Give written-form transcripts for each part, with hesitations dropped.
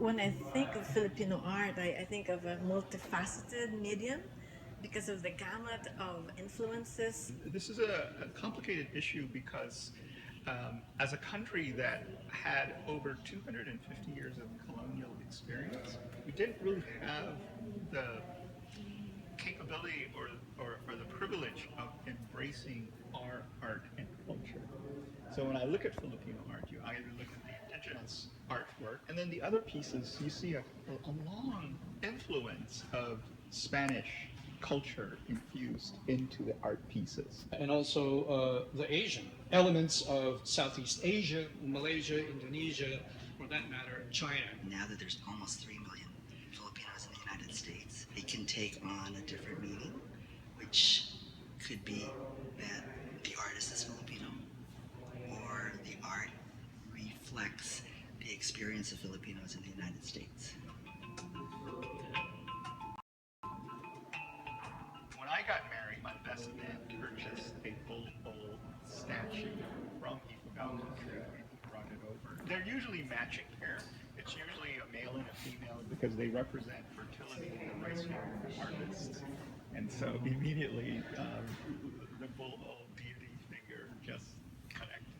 When I think of Filipino art, I think of a multifaceted medium because of the gamut of influences. This is a complicated issue because as a country that had over 250 years of colonial experience, we didn't really have the capability or the privilege of embracing our art and culture. So when I look at Filipino art, you either look at the indigenous artwork, and then the other pieces, you see a long influence of Spanish culture infused into the art pieces. And also the Asian elements of Southeast Asia, Malaysia, Indonesia, for that matter, China. Now that there's almost 3 million Filipinos in the United States, it can take on a different meaning, which could be that the artist is Filipino, or the art reflects the experience of Filipinos in the United States. When I got married, my best man purchased a bull statue from Ifugao country, and he brought it over. They're usually matching pair. It's usually a male and a female because they represent fertility in the rice field harvest. And so immediately the bull deity figure just connected.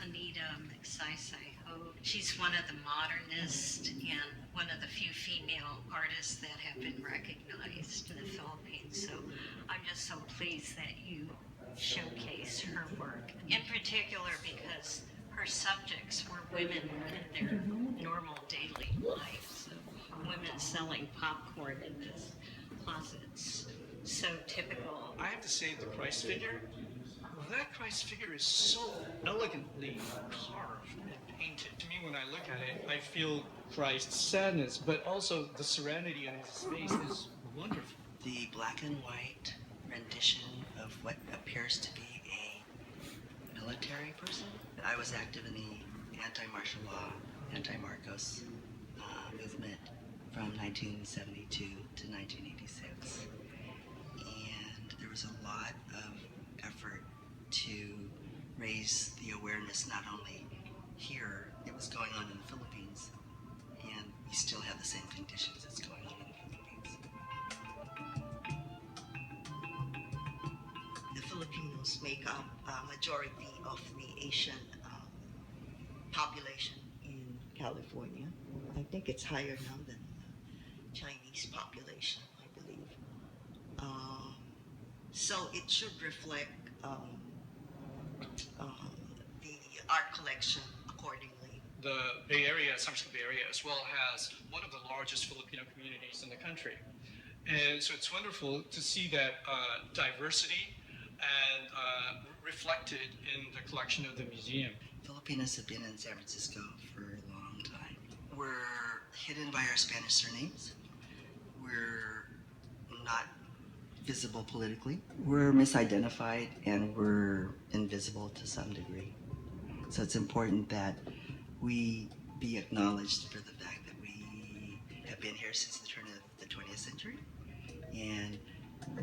Anita Magsaysay-Ho. She's one of the modernists and one of the few female artists that have been recognized in the Philippines. So I'm just so pleased that you showcase her work, in particular because her subjects were women in their normal daily lives. So women selling popcorn in this closets. So typical. I have to say the Christ figure, that Christ figure is so elegantly carved and painted. To me, when I look at it, I feel Christ's sadness, but also the serenity on his face is wonderful. The black and white rendition of what appears to be a military person. I was active in the anti-martial law, anti-Marcos movement from 1972 to 1986. And there was a lot of effort to raise the awareness not only here, it was going on in the Philippines, and we still have the same conditions that's going on in the Philippines. The Filipinos make up a majority of the Asian population in California. I think it's higher now than the Chinese population, I believe. So it should reflect the art collection accordingly. The Bay Area, San Francisco Bay Area as well, has one of the largest Filipino communities in the country. And so it's wonderful to see that diversity and reflected in the collection of the museum. Filipinos have been in San Francisco for a long time. We're hidden by our Spanish surnames. We're not visible politically. We're misidentified and we're invisible to some degree. So it's important that we be acknowledged for the fact that we have been here since the turn of the 20th century. And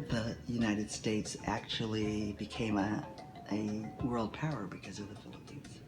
the United States actually became a world power because of the Philippines.